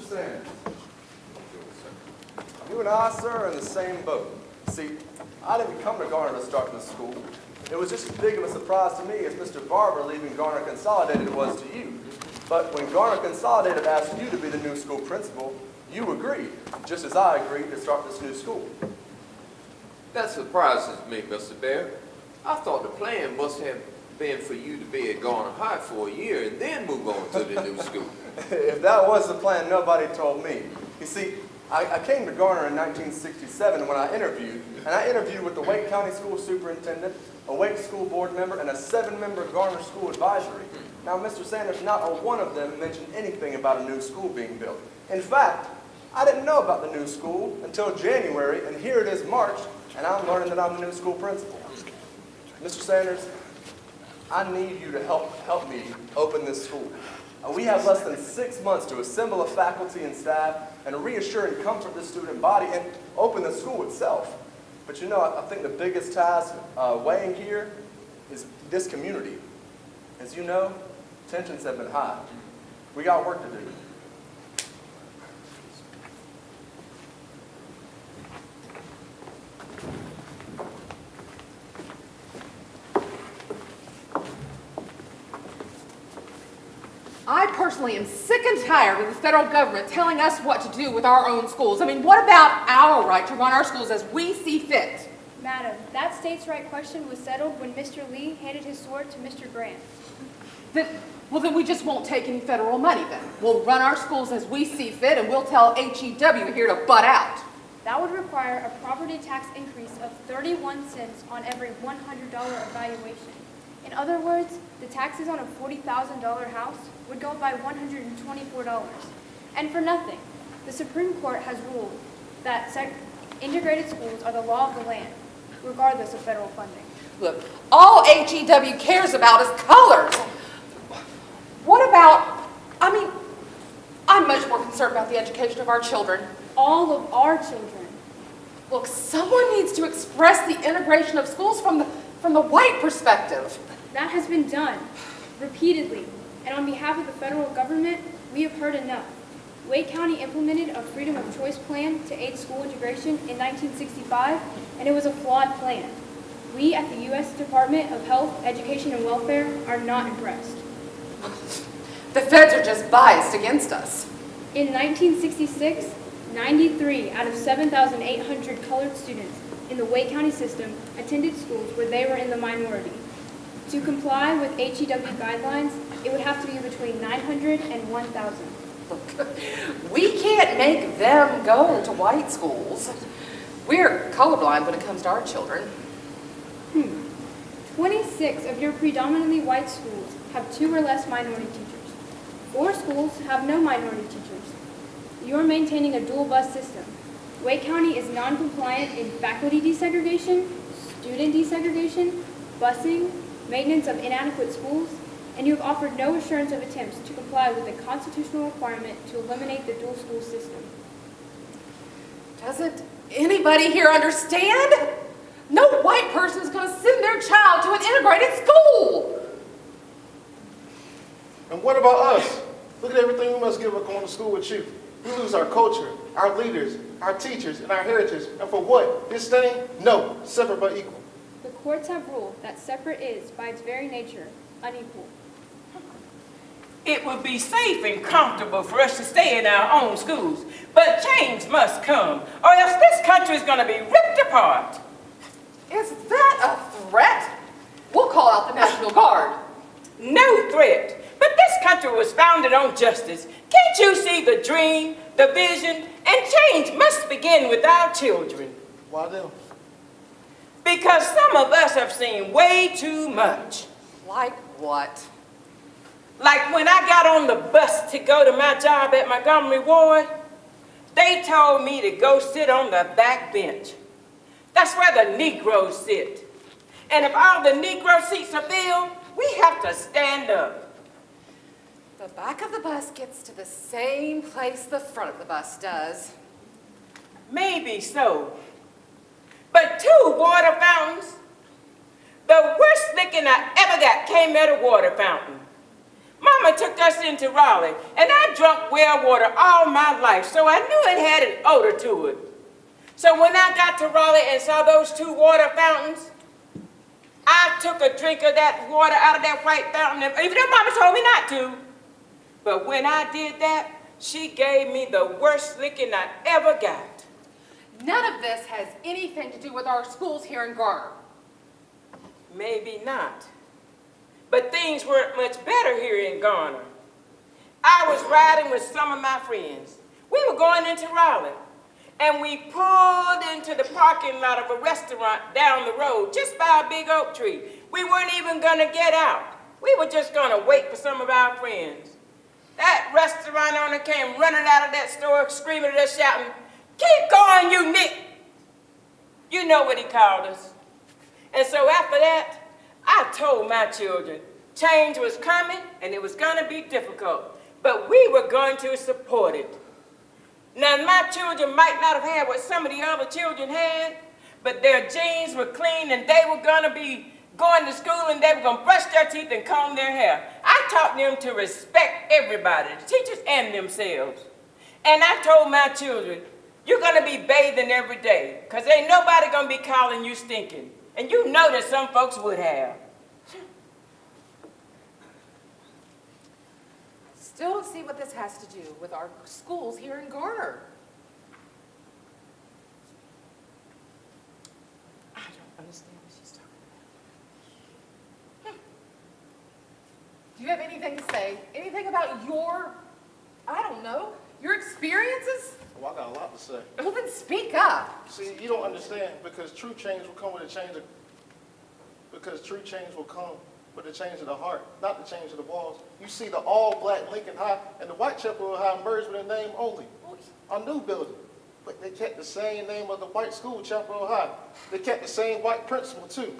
Sanders, you and I, sir, are in the same boat. See, I didn't come to Garner to start this school. It was just as big of a surprise to me as Mr. Barber leaving Garner Consolidated was to you. But when Garner Consolidated asked you to be the new school principal, you agreed, just as I agreed to start this new school. That surprises me, Mr. Bear. I thought the plan must have been for you to be at Garner High for a year and then move on to the new school. If that was the plan, nobody told me. You see, I came to Garner in 1967 when I interviewed, and I interviewed with the Wake County School Superintendent, a Wake School Board member, and a 7-member Garner School Advisory. Now, Mr. Sanders, not a one of them mentioned anything about a new school being built. In fact, I didn't know about the new school until January, and here it is March, and I'm learning that I'm the new school principal. Mr. Sanders, I need you to help me open this school. We have less than 6 months to assemble a faculty and staff and reassure and comfort the student body and open the school itself. But you know, I think the biggest task weighing here is this community. As you know, tensions have been high. We got work to do. I personally am sick and tired of the federal government telling us what to do with our own schools. I mean, what about our right to run our schools as we see fit? Madam, that states' right question was settled when Mr. Lee handed his sword to Mr. Grant. Well, then we just won't take any federal money then. We'll run our schools as we see fit, and we'll tell HEW here to butt out. That would require a property tax increase of 31 cents on every $100 evaluation. In other words, the taxes on a $40,000 house would go up by $124. And for nothing, the Supreme Court has ruled that integrated schools are the law of the land, regardless of federal funding. Look, all HEW cares about is colors. What about, I'm much more concerned about the education of our children. All of our children. Look, someone needs to express the integration of schools from the white perspective. That has been done, repeatedly, and on behalf of the federal government, we have heard enough. Wake County implemented a freedom of choice plan to aid school integration in 1965, and it was a flawed plan. We at the U.S. Department of Health, Education, and Welfare are not impressed. The feds are just biased against us. In 1966, 93 out of 7,800 colored students in the Wake County system attended schools where they were in the minority. To comply with HEW guidelines, it would have to be between 900 and 1,000. Look, we can't make them go to white schools. We're colorblind when it comes to our children. 26 of your predominantly white schools have 2 or less minority teachers. 4 schools have no minority teachers. You are maintaining a dual bus system. Wake County is non-compliant in faculty desegregation, student desegregation, busing, maintenance of inadequate schools, and you have offered no assurance of attempts to comply with the constitutional requirement to eliminate the dual school system. Doesn't anybody here understand? No white person is going to send their child to an integrated school. And what about us? Look at everything we must give up going to school with you. We lose our culture, our leaders, our teachers, and our heritage. And for what? This thing? No, separate but equal. The courts have ruled that separate is, by its very nature, unequal. It would be safe and comfortable for us to stay in our own schools, but change must come, or else this country is going to be ripped apart. Is that a threat? We'll call out the National Guard. No threat, but this country was founded on justice. Can't you see the dream, the vision, and change must begin with our children? Why them? Because some of us have seen way too much. Like what? Like when I got on the bus to go to my job at Montgomery Ward, they told me to go sit on the back bench. That's where the Negroes sit. And if all the Negro seats are filled, we have to stand up. The back of the bus gets to the same place the front of the bus does. Maybe so. But 2 water fountains, the worst licking I ever got came at a water fountain. Mama took us into Raleigh, and I drunk well water all my life, so I knew it had an odor to it. So when I got to Raleigh and saw those two water fountains, I took a drink of that water out of that white fountain, even though Mama told me not to. But when I did that, she gave me the worst licking I ever got. None of this has anything to do with our schools here in Garner. Maybe not. But things weren't much better here in Garner. I was riding with some of my friends. We were going into Raleigh, and we pulled into the parking lot of a restaurant down the road, just by a big oak tree. We weren't even gonna get out. We were just gonna wait for some of our friends. That restaurant owner came running out of that store, screaming at us, shouting, "Keep going, you Nick!" You know what he called us. And so after that, I told my children change was coming and it was going to be difficult, but we were going to support it. Now, my children might not have had what some of the other children had, but their genes were clean and they were going to be going to school and they were going to brush their teeth and comb their hair. I taught them to respect everybody, the teachers and themselves. And I told my children, you're going to be bathing every day because ain't nobody going to be calling you stinking. And you know that some folks would have. Still don't see what this has to do with our schools here in Garner. I don't understand what she's talking about. Do you have anything to say? Anything about your, I don't know, your experiences? Well, I got a lot to say. Well, then speak up. See, you don't understand, because true change will come with a change of, because true change will come with the change of the heart, not the change of the walls. You see the all-black Lincoln High and the white Chapel Hill High merged with a name only, a new building. But they kept the same name of the white school, Chapel Hill High. They kept the same white principal, too.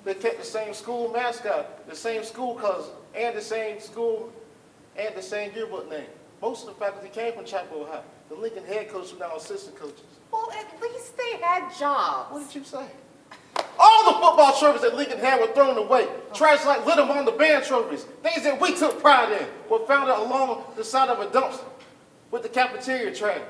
They kept the same school mascot, the same school colors, and the same school, and the same yearbook name. Most of the faculty came from Chapel Hill High. The Lincoln head coach was now assistant coaches. Well, at least they had jobs. What did you say? All the football trophies that Lincoln had were thrown away. Trash like lit them on the band trophies. Things that we took pride in were found along the side of a dumpster with the cafeteria trash.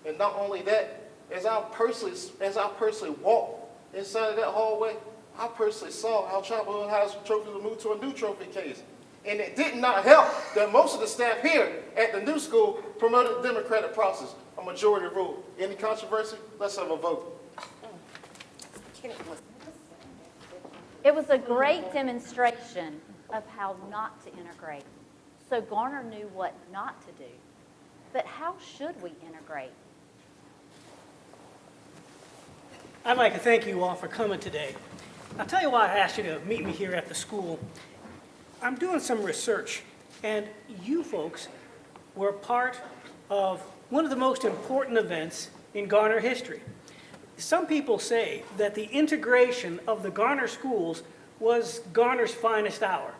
And not only that, as I personally walked inside of that hallway, I personally saw how Chapel Hill High's trophies were moved to a new trophy case. And it did not help that most of the staff here at the new school promoted the democratic process, a majority rule. Any controversy? Let's have a vote. It was a great demonstration of how not to integrate. So Garner knew what not to do. But how should we integrate? I'd like to thank you all for coming today. I'll tell you why I asked you to meet me here at the school. I'm doing some research, and you folks were part of one of the most important events in Garner history. Some people say that the integration of the Garner schools was Garner's finest hour.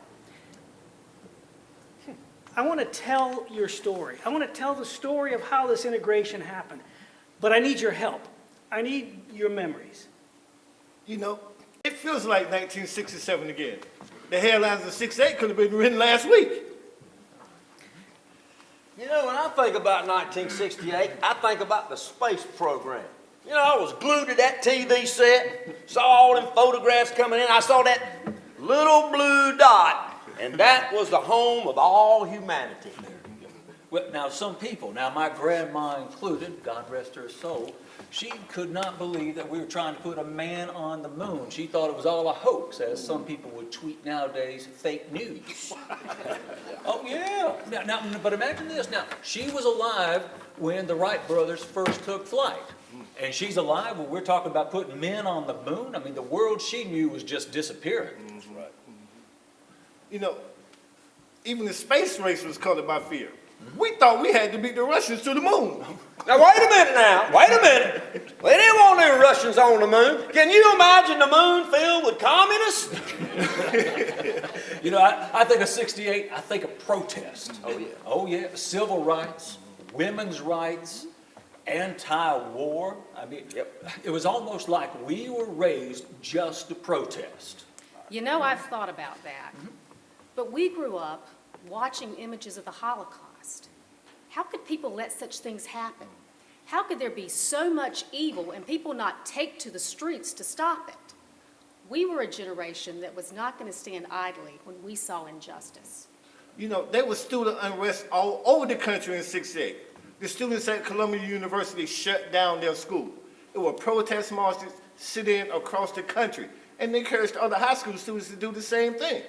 I want to tell your story. I want to tell the story of how this integration happened, but I need your help. I need your memories. You know, it feels like 1967 again. The headlines of 68 could have been written last week. You know, when I think about 1968, I think about the space program. You know, I was glued to that TV set, saw all them photographs coming in. I saw that little blue dot, and that was the home of all humanity. Well, now some people, now my grandma included, God rest her soul, she could not believe that we were trying to put a man on the moon. She thought it was all a hoax, as some people would tweet nowadays, fake news. Oh, yeah. Now, but imagine this. Now, she was alive when the Wright brothers first took flight. And she's alive when we're talking about putting men on the moon. I mean, the world she knew was just disappearing. That's right. You know, even the space race was colored by fear. We thought we had to beat the Russians to the moon. Now, wait a minute now. Wait a minute. We didn't want any Russians on the moon. Can you imagine the moon filled with communists? You know, I think of 68, I think of protest. Oh, yeah. Oh, yeah. Civil rights, women's rights, anti-war. I mean, It was almost like we were raised just to protest. You know, I've thought about that. But we grew up watching images of the Holocaust. How could people let such things happen? How could there be so much evil and people not take to the streets to stop it? We were a generation that was not going to stand idly when we saw injustice. You know, there was student unrest all over the country in '68. The students at Columbia University shut down their school. There were protest marches sit-in across the country, and they encouraged other high school students to do the same thing.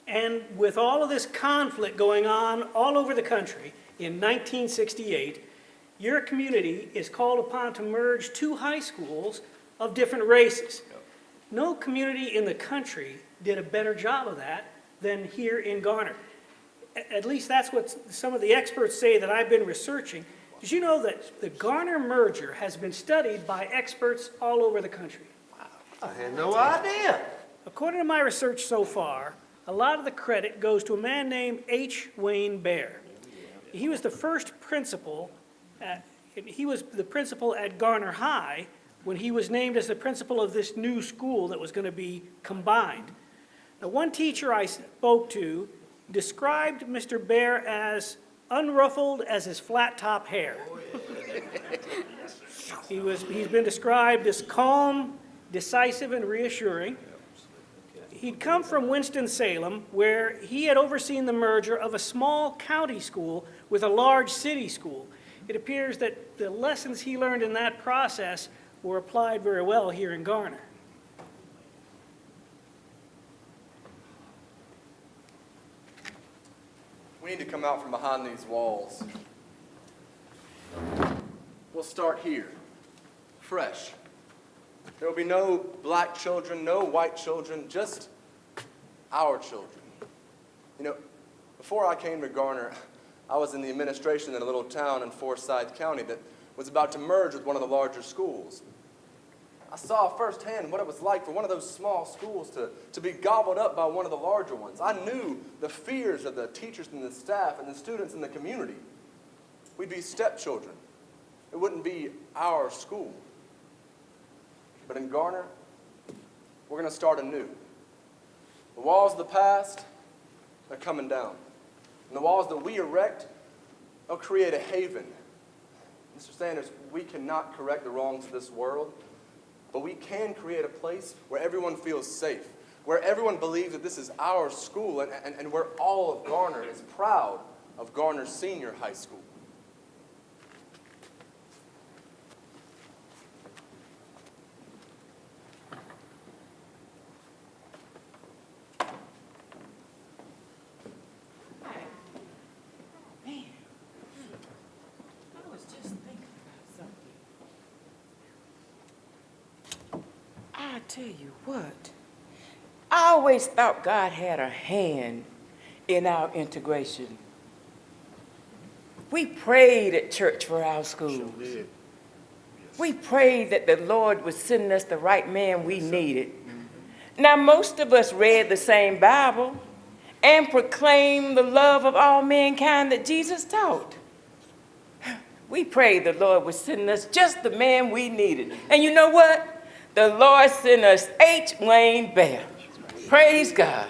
And with all of this conflict going on all over the country in 1968, your community is called upon to merge two high schools of different races. No community in the country did a better job of that than here in Garner. At least that's what some of the experts say that I've been researching. Did you know that the Garner merger has been studied by experts all over the country? I had no idea. According to my research so far, a lot of the credit goes to a man named H. Wayne Bear. He was the first principal he was the principal at Garner High when he was named as the principal of this new school that was going to be combined. Now, one teacher I spoke to described Mr. Bear as unruffled as his flat-top hair. He's been described as calm, decisive, and reassuring. He'd come from Winston-Salem, where he had overseen the merger of a small county school with a large city school. It appears that the lessons he learned in that process were applied very well here in Garner. We need to come out from behind these walls. We'll start here, fresh. There will be no black children, no white children, just our children. You know, before I came to Garner, I was in the administration in a little town in Forsyth County that was about to merge with one of the larger schools. I saw firsthand what it was like for one of those small schools to be gobbled up by one of the larger ones. I knew the fears of the teachers and the staff and the students in the community. We'd be stepchildren. It wouldn't be our school. But in Garner, we're going to start anew. The walls of the past, they're coming down. And the walls that we erect, they'll create a haven. Mr. Sanders, we cannot correct the wrongs of this world, but we can create a place where everyone feels safe, where everyone believes that this is our school, and where all of Garner is proud of Garner Senior High School. I tell you what, I always thought God had a hand in our integration. We prayed at church for our schools. We prayed that the Lord would send us the right man we needed. Now, most of us read the same Bible and proclaimed the love of all mankind that Jesus taught. We prayed the Lord would send us just the man we needed. And you know what? The Lord sent us H. Wayne Bear. Praise God.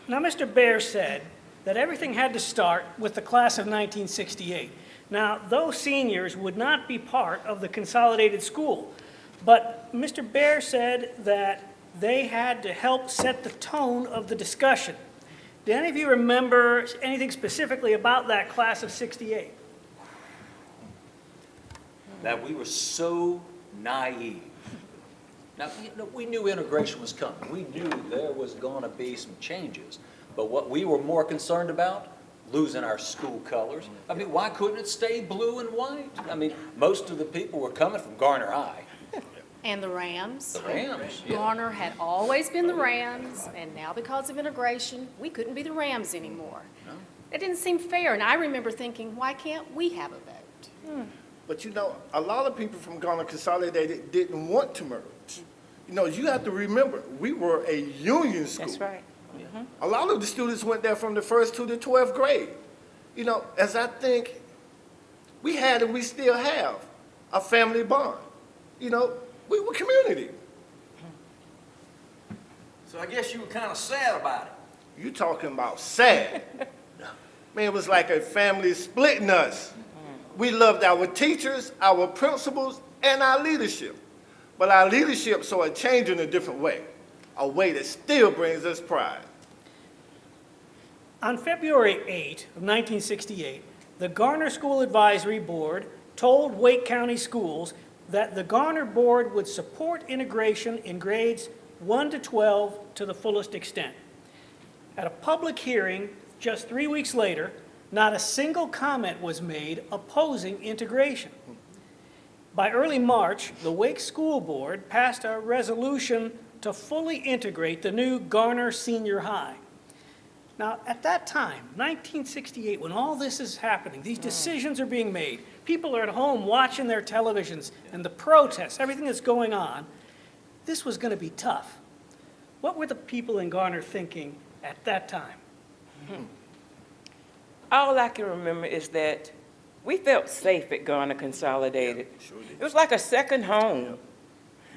Now, Mr. Bear said that everything had to start with the class of 1968. Now, those seniors would not be part of the consolidated school, but Mr. Bear said that they had to help set the tone of the discussion. Do any of you remember anything specifically about that class of '68? That we were so naive. Now, we knew integration was coming. We knew there was going to be some changes. But what we were more concerned about, losing our school colors. I mean, why couldn't it stay blue and white? I mean, most of the people were coming from Garner High. And the Rams. The Rams, yeah. Garner had always been the Rams, and now because of integration, we couldn't be the Rams anymore. No. It didn't seem fair, and I remember thinking, why can't we have a vote? But you know, a lot of people from Garner Consolidated didn't want to merge. You know, you have to remember, we were a union school. That's right. A lot of the students went there from the 1st to the 12th grade. You know, as I think, we had and we still have a family bond. You know, we were community. So I guess you were kind of sad about it. You talking about sad? Man, it was like a family splitting us. We loved our teachers, our principals, and our leadership. But our leadership saw a change in a different way, a way that still brings us pride. On February 8 of 1968, the Garner School Advisory Board told Wake County Schools that the Garner Board would support integration in grades 1 to 12 to the fullest extent. At a public hearing just 3 weeks later, not a single comment was made opposing integration. By early March, the Wake School Board passed a resolution to fully integrate the new Garner Senior High. Now, at that time, 1968, when all this is happening, these decisions are being made, people are at home watching their televisions and the protests, everything that's going on, this was going to be tough. What were the people in Garner thinking at that time? All I can remember is that we felt safe at Garner Consolidated. It was like a second home.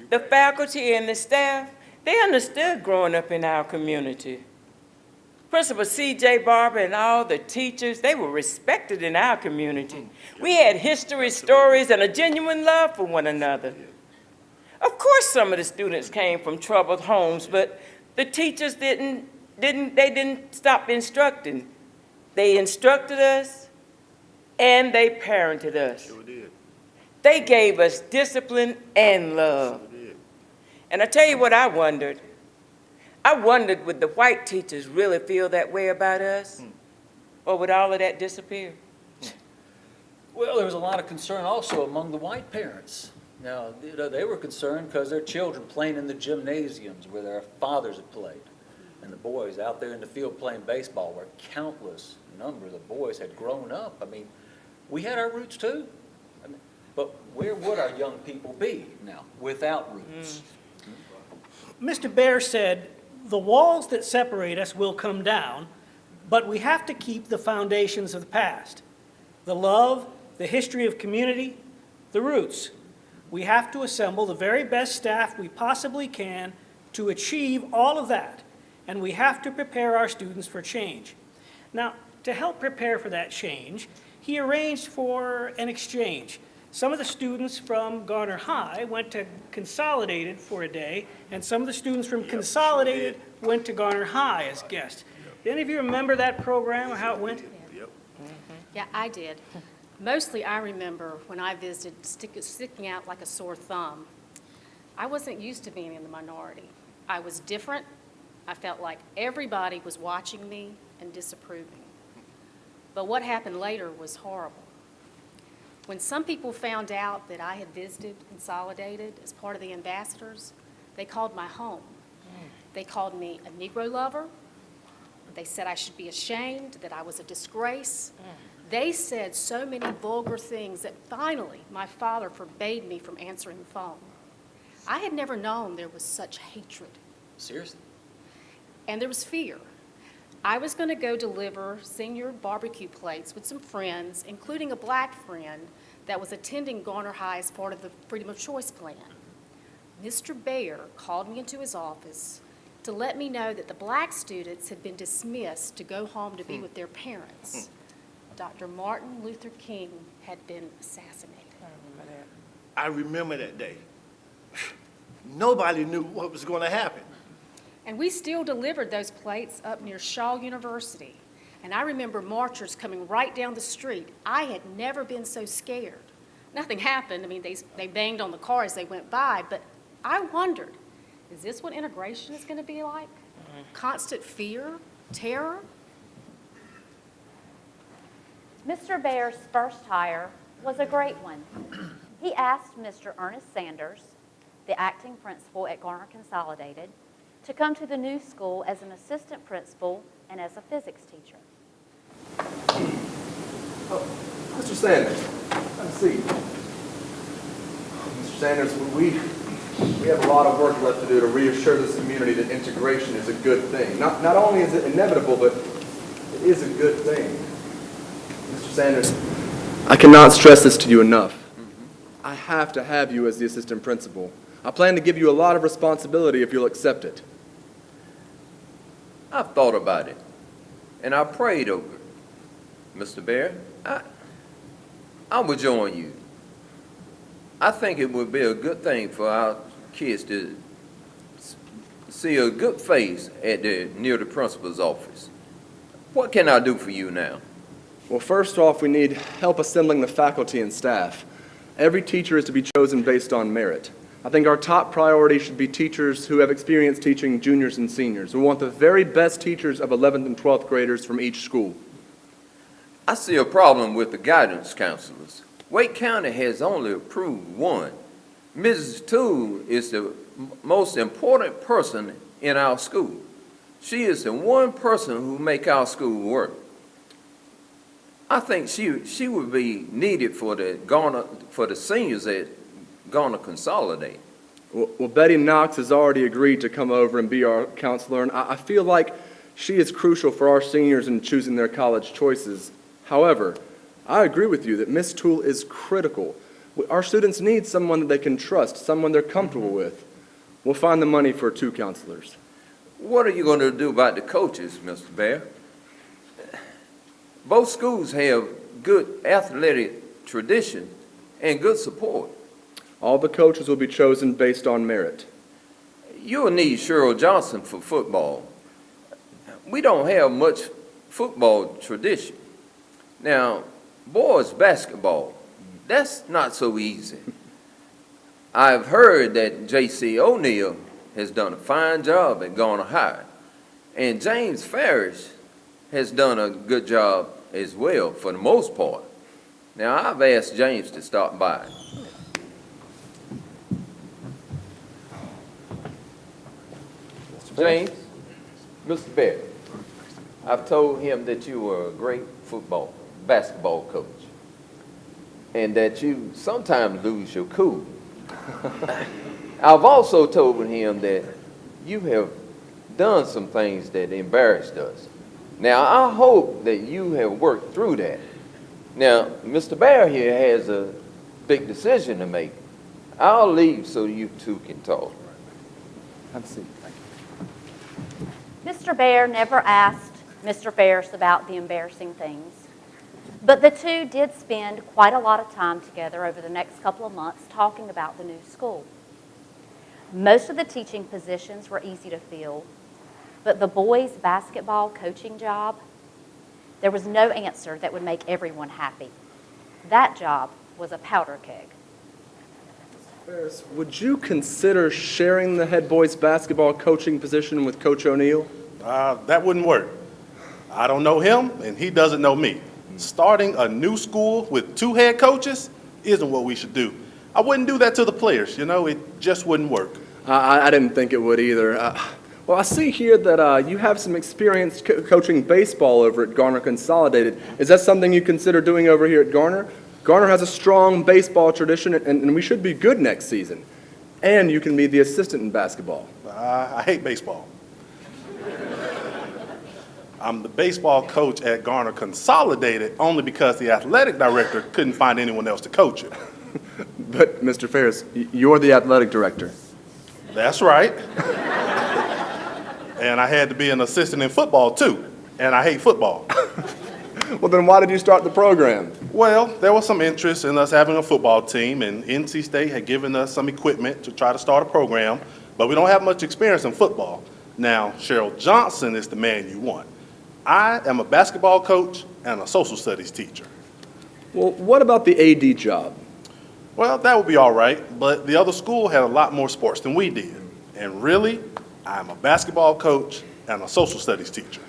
The faculty and the staff, they understood growing up in our community. Principal C.J. Barber and all the teachers, they were respected in our community. We had history, stories, and a genuine love for one another. Of course, some of the students came from troubled homes, but the teachers didn't stop instructing. They instructed us, and they parented us. Sure did. They gave us discipline and love. Sure did. And I tell you what I wondered. I wondered, would the white teachers really feel that way about us? Or would all of that disappear? Well, there was a lot of concern also among the white parents. Now, they were concerned because their children playing in the gymnasiums where their fathers had played. And the boys out there in the field playing baseball where countless number of the boys had grown up. I mean, we had our roots too. But where would our young people be now without roots? Mr. Baer said, the walls that separate us will come down, but we have to keep the foundations of the past. The love, the history of community, the roots. We have to assemble the very best staff we possibly can to achieve all of that, and we have to prepare our students for change. Now, to help prepare for that change, he arranged for an exchange. Some of the students from Garner High went to Consolidated for a day, and some of the students from Consolidated went to Garner High as guests. Do any of you remember that program or how it went? Yeah, I did. Mostly I remember when I visited sticking out like a sore thumb. I wasn't used to being in the minority. I was different. I felt like everybody was watching me and disapproving. But what happened later was horrible. When some people found out that I had visited Consolidated as part of the ambassadors, they called my home. They called me a Negro lover. They said I should be ashamed, that I was a disgrace. They said so many vulgar things that finally my father forbade me from answering the phone. I had never known there was such hatred. Seriously? And there was fear. I was going to go deliver senior barbecue plates with some friends, including a black friend that was attending Garner High as part of the Freedom of Choice plan. Mr. Baer called me into his office to let me know that the black students had been dismissed to go home to be with their parents. Dr. Martin Luther King had been assassinated. I remember that day. Nobody knew what was going to happen. And we still delivered those plates up near Shaw University. And I remember marchers coming right down the street. I had never been so scared. Nothing happened. I mean, they banged on the car as they went by, but I wondered, is this what integration is going to be like? Constant fear, terror? Mr. Baer's first hire was a great one. He asked Mr. Ernest Sanders, the acting principal at Garner Consolidated, to come to the new school as an assistant principal and as a physics teacher. Mr. Sanders, have a seat. Mr. Sanders, we have a lot of work left to do to reassure this community that integration is a good thing. Not only is it inevitable, but it is a good thing. Mr. Sanders, I cannot stress this to you enough. I have to have you as the assistant principal. I plan to give you a lot of responsibility if you'll accept it. I've thought about it, and I prayed over it. Mr. Bear, I would join you. I think it would be a good thing for our kids to see a good face near the principal's office. What can I do for you now? Well, first off, we need help assembling the faculty and staff. Every teacher is to be chosen based on merit. I think our top priority should be teachers who have experience teaching juniors and seniors. We want the very best teachers of 11th and 12th graders from each school. I see a problem with the guidance counselors. Wake County has only approved one. Mrs. Toole is the most important person in our school. She is the one person who make our school work. I think she would be needed for the seniors at Garner Consolidate. Well, Betty Knox has already agreed to come over and be our counselor, and I feel like she is crucial for our seniors in choosing their college choices. However, I agree with you that Miss Toole is critical. Our students need someone that they can trust, someone they're comfortable with. We'll find the money for 2 counselors. What are you going to do about the coaches, Mr. Bear? Both schools have good athletic tradition and good support. All the coaches will be chosen based on merit. You'll need Cheryl Johnson for football. We don't have much football tradition. Now, boys basketball, that's not so easy. I've heard that J.C. O'Neill has done a fine job at Garner High, and James Farish has done a good job as well for the most part. Now, I've asked James to stop by. James, Mr. Bear, I've told him that you were a great basketball coach, and that you sometimes lose your cool. I've also told him that you have done some things that embarrassed us. Now, I hope that you have worked through that. Now, Mr. Bear here has a big decision to make. I'll leave so you two can talk. Have a seat. Mr. Bear never asked Mr. Ferris about the embarrassing things, but the two did spend quite a lot of time together over the next couple of months talking about the new school. Most of the teaching positions were easy to fill, but the boys' basketball coaching job, there was no answer that would make everyone happy. That job was a powder keg. Ferris, would you consider sharing the head boys basketball coaching position with Coach O'Neill? That wouldn't work. I don't know him, and he doesn't know me. Starting a new school with 2 head coaches isn't what we should do. I wouldn't do that to the players, you know, it just wouldn't work. I didn't think it would either. Well, I see here that you have some experience coaching baseball over at Garner Consolidated. Is that something you consider doing over here at Garner? Garner has a strong baseball tradition, and we should be good next season. And you can be the assistant in basketball. I hate baseball. I'm the baseball coach at Garner Consolidated only because the athletic director couldn't find anyone else to coach it. But, Mr. Ferris, you're the athletic director. That's right. And I had to be an assistant in football, too. And I hate football. Well, then why did you start the program? Well, there was some interest in us having a football team, and NC State had given us some equipment to try to start a program, but we don't have much experience in football. Now, Cheryl Johnson is the man you want. I am a basketball coach and a social studies teacher. Well, what about the AD job? Well, that would be all right, but the other school had a lot more sports than we did. And really, I'm a basketball coach and a social studies teacher.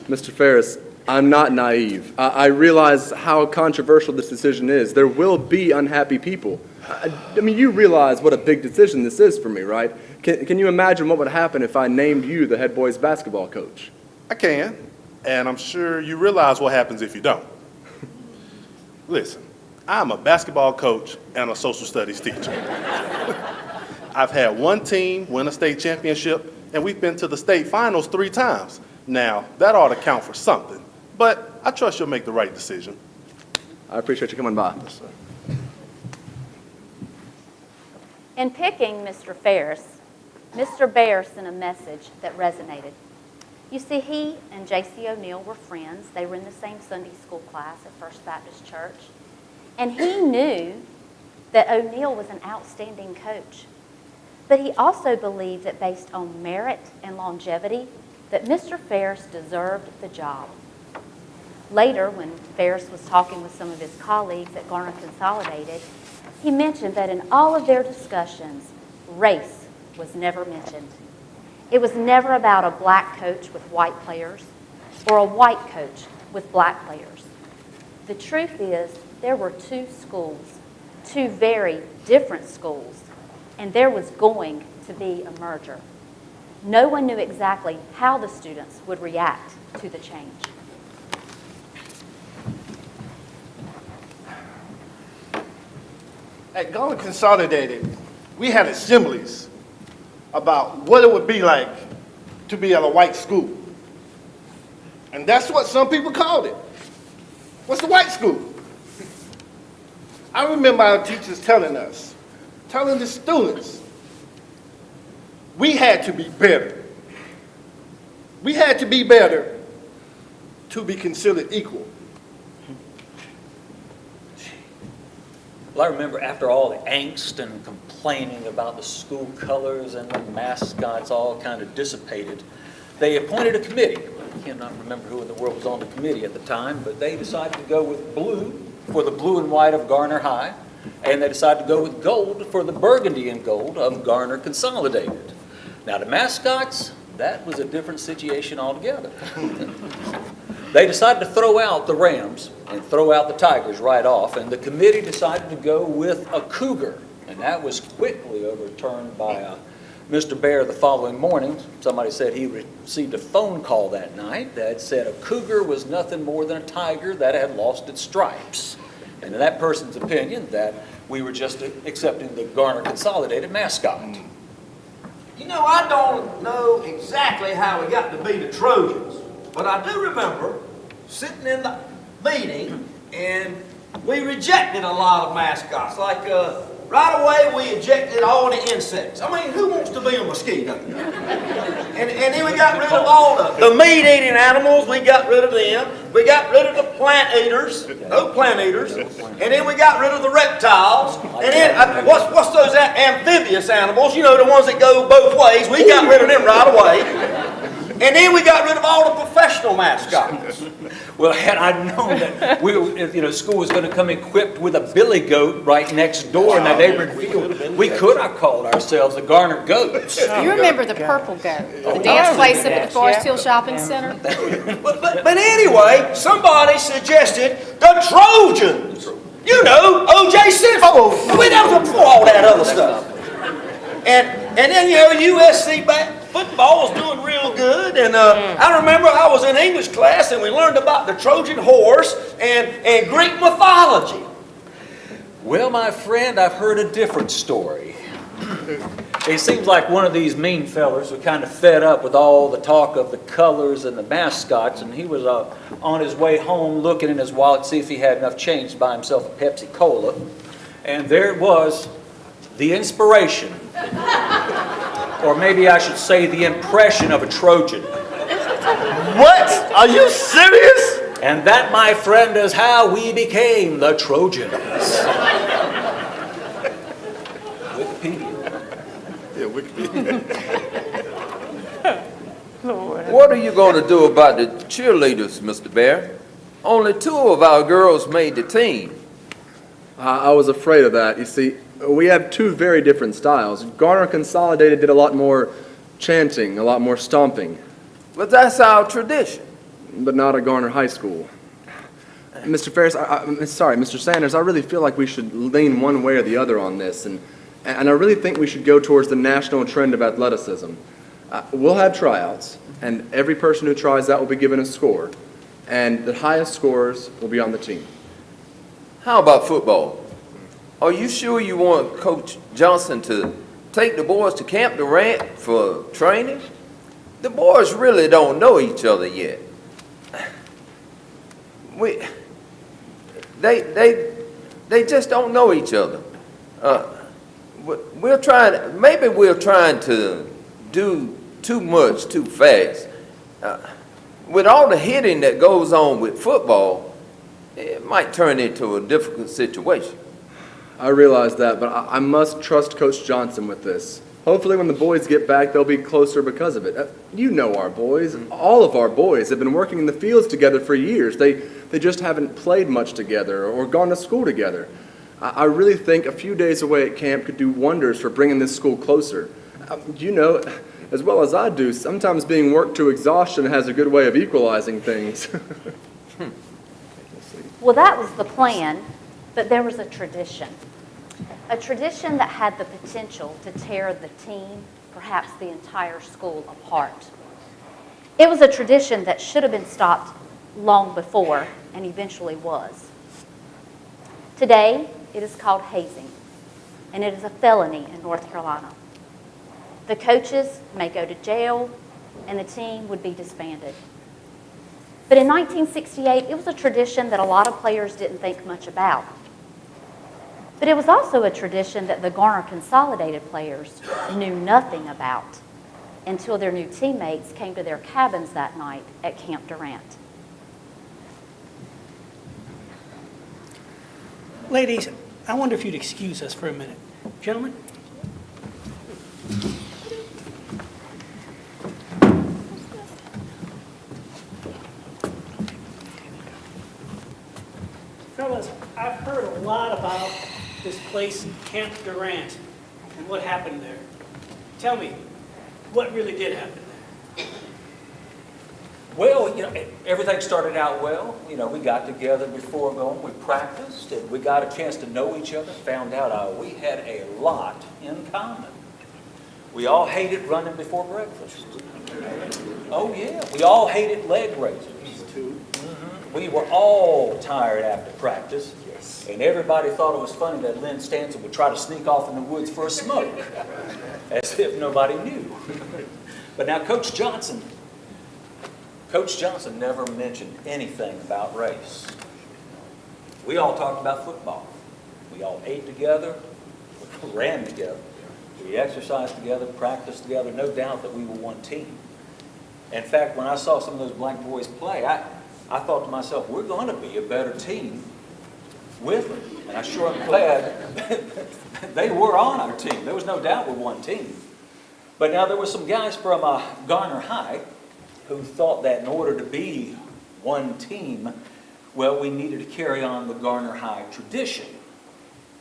Mr. Ferris, I'm not naive. I realize how controversial this decision is. There will be unhappy people. I mean, you realize what a big decision this is for me, right? Can you imagine what would happen if I named you the head boys basketball coach? I can, and I'm sure you realize what happens if you don't. Listen, I'm a basketball coach and a social studies teacher. I've had one team win a state championship, and we've been to the state finals 3 times. Now, that ought to count for something, but I trust you'll make the right decision. I appreciate you coming by. Yes, sir. In picking Mr. Ferris, Mr. Bear sent a message that resonated. You see, he and J.C. O'Neill were friends. They were in the same Sunday school class at First Baptist Church. And he knew that O'Neill was an outstanding coach. But he also believed that based on merit and longevity, that Mr. Ferris deserved the job. Later, when Ferris was talking with some of his colleagues at Garner Consolidated, he mentioned that in all of their discussions, race was never mentioned. It was never about a black coach with white players or a white coach with black players. The truth is, there were two schools, two very different schools, and there was going to be a merger. No one knew exactly how the students would react to the change. At Garner Consolidated, we had assemblies about what it would be like to be at a white school. And that's what some people called it. What's the white school? I remember our teachers telling the students, we had to be better. We had to be better to be considered equal. Well, I remember after all the angst and complaining about the school colors and the mascots all kind of dissipated, they appointed a committee. I cannot remember who in the world was on the committee at the time, but they decided to go with blue for the blue and white of Garner High, and they decided to go with gold for the burgundy and gold of Garner Consolidated. Now the mascots, that was a different situation altogether. They decided to throw out the Rams and throw out the Tigers right off, and the committee decided to go with a cougar, and that was quickly overturned by Mr. Bear the following morning. Somebody said he received a phone call that night that said a cougar was nothing more than a tiger that had lost its stripes. And in that person's opinion, that we were just accepting the Garner Consolidated mascot. You know, I don't know exactly how we got to be the Trojans, but I do remember sitting in the meeting and we rejected a lot of mascots. Like right away we ejected all the insects. I mean, who wants to be a mosquito? And then we got rid of all the meat-eating animals. We got rid of them. We got rid of the plant eaters. No plant eaters. And then we got rid of the reptiles. And then what's those amphibious animals? You know, the ones that go both ways. We got rid of them right away. And then we got rid of all the professional mascots. Well, had I known that school was going to come equipped with a billy goat right next door in that neighboring field, we could have called ourselves the Garner Goats. You remember the purple goat, the dance place up at the Forest Hill Shopping Center? But anyway, somebody suggested the Trojans. You know, O.J. Simpson. That was before all that other stuff. And then, USC football was doing real good. And I remember I was in English class and we learned about the Trojan horse and Greek mythology. Well, my friend, I've heard a different story. It seems like one of these mean fellers was kind of fed up with all the talk of the colors and the mascots, and he was on his way home looking in his wallet to see if he had enough change to buy himself a Pepsi Cola. And there it was, the inspiration, or maybe I should say the impression of a Trojan. What? Are you serious? And that, my friend, is how we became the Trojans. Wikipedia. Yeah, Wikipedia. What are you going to do about the cheerleaders, Mr. Bear? Only 2 of our girls made the team. I was afraid of that. You see, we have 2 very different styles. Garner Consolidated did a lot more chanting, a lot more stomping. But that's our tradition. But not at Garner High School. Mr. Ferris, Mr. Sanders, I really feel like we should lean one way or the other on this, and I really think we should go towards the national trend of athleticism. We'll have tryouts, and every person who tries out will be given a score, and the highest scorers will be on the team. How about football? Are you sure you want Coach Johnson to take the boys to Camp Durant for training? The boys really don't know each other yet. They just don't know each other. Maybe we're trying to do too much too fast. with all the hitting that goes on with football, it might turn into a difficult situation. I realize that, but I must trust Coach Johnson with this. Hopefully when the boys get back, they'll be closer because of it. You know our boys. All of our boys have been working in the fields together for years. They just haven't played much together or gone to school together. I really think a few days away at camp could do wonders for bringing this school closer. You know, as well as I do, sometimes being worked to exhaustion has a good way of equalizing things. Well, that was the plan, but there was a tradition. A tradition that had the potential to tear the team, perhaps the entire school, apart. It was a tradition that should have been stopped long before and eventually was. Today, it is called hazing, and it is a felony in North Carolina. The coaches may go to jail, and the team would be disbanded. But in 1968, it was a tradition that a lot of players didn't think much about. But it was also a tradition that the Garner Consolidated players knew nothing about until their new teammates came to their cabins that night at Camp Durant. Ladies, I wonder if you'd excuse us for a minute. Gentlemen? Fellas, I've heard a lot about this place, Camp Durant, and what happened there. Tell me, what really did happen there? Well, everything started out well. We got together before going, we practiced, and we got a chance to know each other, found out we had a lot in common. We all hated running before breakfast. Oh yeah, we all hated leg raisers. We were all tired after practice, and everybody thought it was funny that Lynn Stanton would try to sneak off in the woods for a smoke, as if nobody knew. But now Coach Johnson never mentioned anything about race. We all talked about football. We all ate together, we ran together, we exercised together, practiced together, no doubt that we were one team. In fact, when I saw some of those black boys play, I thought to myself, we're going to be a better team with them. And I sure am glad they were on our team. There was no doubt we're one team. But now there were some guys from Garner High who thought that in order to be one team, well, we needed to carry on the Garner High tradition.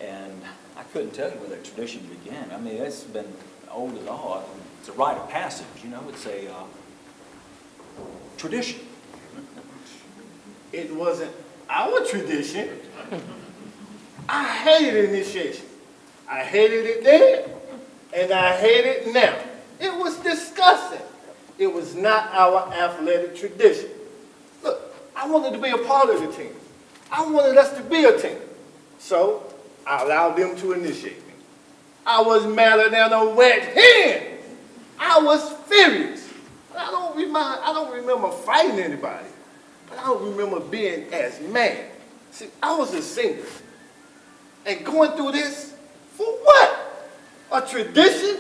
And I couldn't tell you where that tradition began. I mean, it's been old as all. It's a rite of passage, it's a tradition. It wasn't our tradition. I hated initiation. I hated it then, and I hate it now. It was disgusting. It was not our athletic tradition. Look, I wanted to be a part of the team. I wanted us to be a team. So I allowed them to initiate me. I was madder than a wet hen. I was furious. I don't remember fighting anybody. But I don't remember being as mad. See, I was a singer. And going through this, for what? A tradition?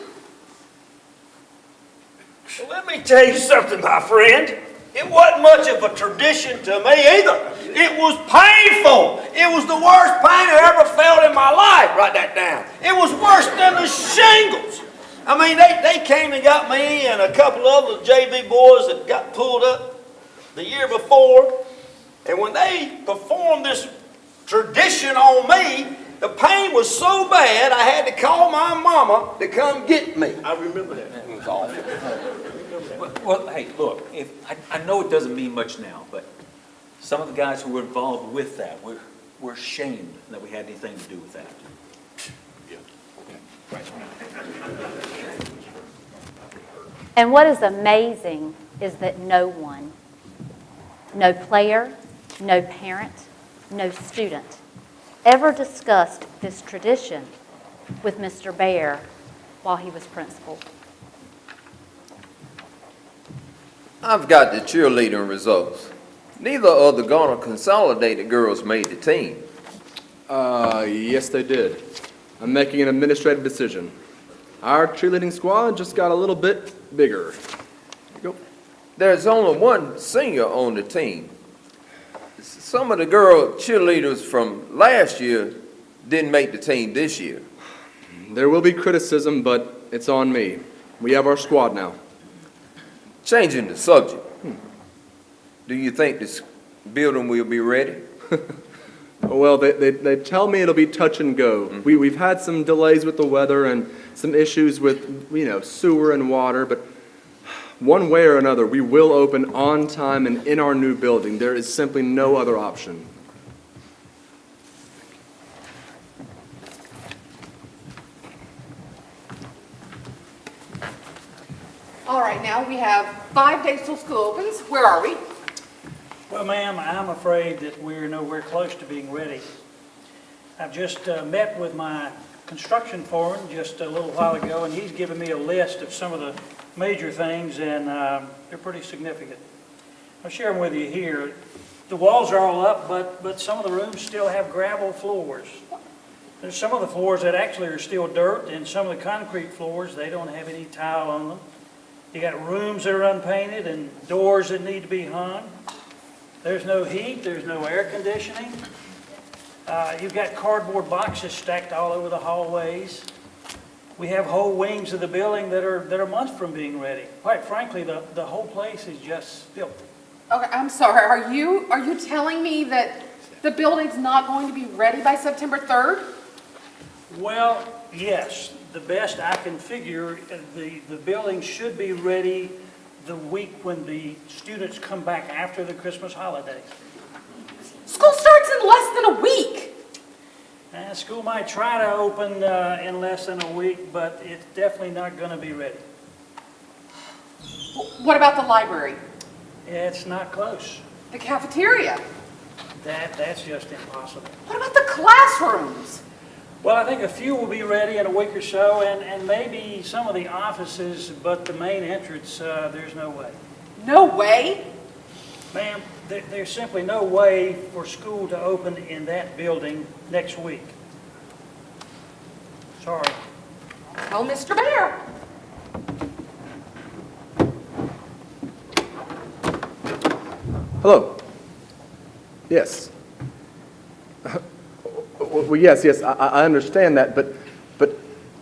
Well, let me tell you something, my friend. It wasn't much of a tradition to me either. It was painful. It was the worst pain I ever felt in my life. Write that down. It was worse than the shingles. I mean, they came and got me and a couple of the JV boys that got pulled up the year before, and when they performed this tradition on me, the pain was so bad I had to call my mama to come get me. I remember that. It was awful. Well, hey, look, I know it doesn't mean much now, but some of the guys who were involved with that, we're ashamed that we had anything to do with that. And what is amazing is that no one, no player, no parent, no student ever discussed this tradition with Mr. Baer while he was principal. I've got the cheerleading results. Neither of the Garner Consolidated girls made the team. Yes, they did. I'm making an administrative decision. Our cheerleading squad just got a little bit bigger. There you go. there's only one senior on the team. Some of the girl cheerleaders from last year didn't make the team this year. There will be criticism, but it's on me. We have our squad now. Changing the subject, do you think this building will be ready? Well, they tell me it'll be touch and go. We've had some delays with the weather and some issues with, sewer and water, but one way or another, we will open on time and in our new building. There is simply no other option. All right, now we have 5 days till school opens. Where are we? Well, ma'am, I'm afraid that we're nowhere close to being ready. I've just met with my construction foreman just a little while ago, and he's given me a list of some of the major things, and they're pretty significant. I'll share them with you here. The walls are all up, but some of the rooms still have gravel floors. There's some of the floors that actually are still dirt, and some of the concrete floors, they don't have any tile on them. You got rooms that are unpainted and doors that need to be hung. There's no heat, there's no air conditioning. You've got cardboard boxes stacked all over the hallways. We have whole wings of the building that are months from being ready. Quite frankly, the whole place is just filthy. Okay, I'm sorry. Are you telling me that the building's not going to be ready by September 3rd? Well, yes. The best I can figure, the building should be ready the week when the students come back after the Christmas holidays. School starts in less than a week. School might try to open in less than a week, but it's definitely not going to be ready. What about the library? It's not close. The cafeteria? That's just impossible. What about the classrooms? Well, I think a few will be ready in a week or so, and maybe some of the offices, but the main entrance, there's no way. No way? Ma'am, there's simply no way for school to open in that building next week. Sorry. Tell Mr. Bear. Hello. Yes. Well, yes, I understand that, but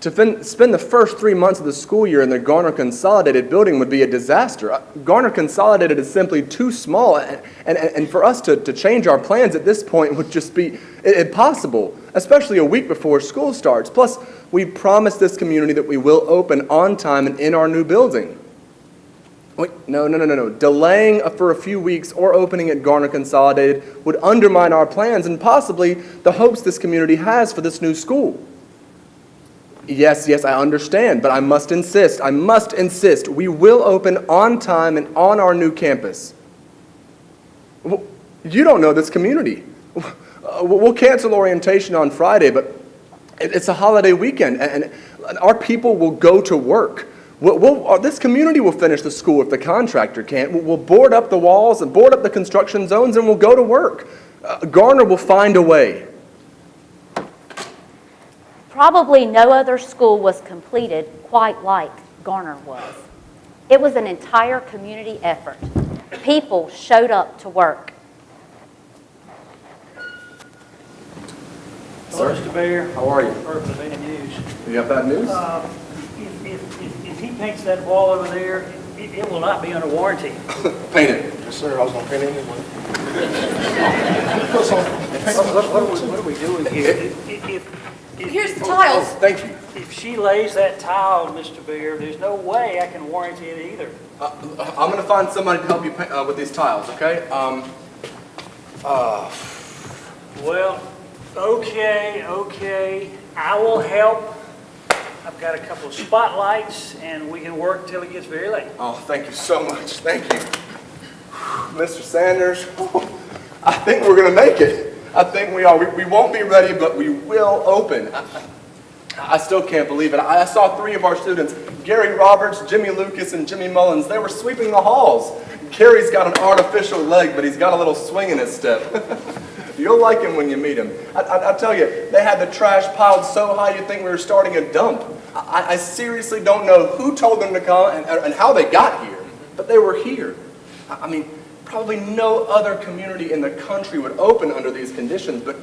to spend the first 3 months of the school year in the Garner Consolidated building would be a disaster. Garner Consolidated is simply too small, and for us to change our plans at this point would just be impossible, especially a week before school starts. Plus, we promised this community that we will open on time and in our new building. Wait, no. Delaying for a few weeks or opening at Garner Consolidated would undermine our plans and possibly the hopes this community has for this new school. Yes, I understand, but I must insist, we will open on time and on our new campus. Well, you don't know this community. We'll cancel orientation on Friday, but it's a holiday weekend, and our people will go to work. This community will finish the school if the contractor can't. We'll board up the walls and board up the construction zones, and we'll go to work. Garner will find a way. Probably no other school was completed quite like Garner was. It was an entire community effort. People showed up to work. Hello, Mr. Bear. How are you? Heard the bad news. You got bad news? If he paints that wall over there, it will not be under warranty. Paint it. Yes, sir, I was gonna paint it anyway. What are we doing here? Here's the tiles. Thank you. If she lays that tile, Mr. Bear, there's no way I can warranty it either. I'm going to find somebody to help you paint, with these tiles, okay? Well, okay. I will help. I've got a couple of spotlights, and we can work till it gets very late. Oh, thank you so much. Thank you. Mr. Sanders, I think we're going to make it. I think we are. We won't be ready, but we will open. I still can't believe it. I saw 3 of our students, Gary Roberts, Jimmy Lucas, and Jimmy Mullins. They were sweeping the halls. Gary's got an artificial leg, but he's got a little swing in his step. You'll like him when you meet him. I tell you, they had the trash piled so high you'd think we were starting a dump. I seriously don't know who told them to come and how they got here, but they were here. I mean, probably no other community in the country would open under these conditions, but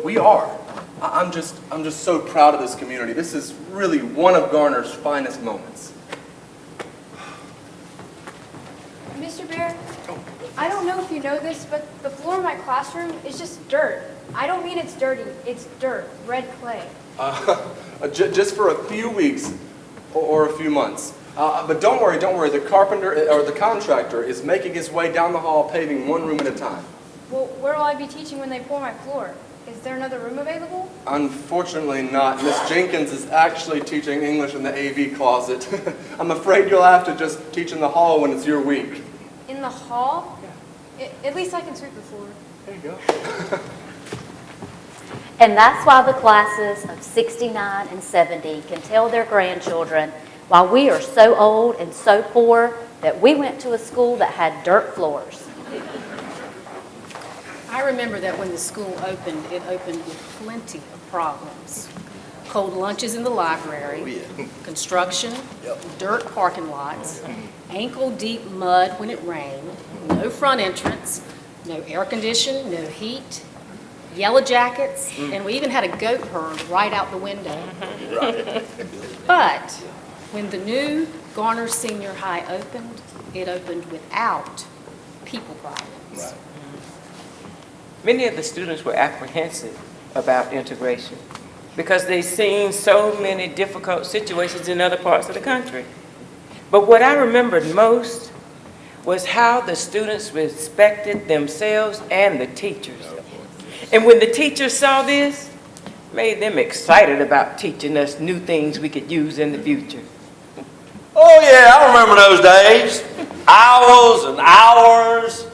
we are. I'm just so proud of this community. This is really one of Garner's finest moments. Mr. Bear, I don't know if you know this, but the floor of my classroom is just dirt. I don't mean it's dirty, it's dirt, red clay. Just for a few weeks or a few months. But don't worry, the carpenter or the contractor is making his way down the hall, paving one room at a time. Well, where will I be teaching when they pour my floor? Is there another room available? Unfortunately not. Miss Jenkins is actually teaching English in the AV closet. I'm afraid you'll have to just teach in the hall when it's your week. In the hall? Yeah. At least I can sweep the floor. There you go. And that's why the classes of 69 and 70 can tell their grandchildren why we are so old and so poor that we went to a school that had dirt floors. I remember that when the school opened, it opened with plenty of problems. Cold lunches in the library, construction, dirt parking lots, ankle-deep mud when it rained, no front entrance, no air conditioning, no heat, yellow jackets, and we even had a goat herd right out the window. But when the new Garner Senior High opened, it opened without people problems. Many of the students were apprehensive about integration because they've seen so many difficult situations in other parts of the country. But what I remembered most was how the students respected themselves and the teachers. And when the teachers saw this, it made them excited about teaching us new things we could use in the future. Oh yeah, I remember those days. Hours and hours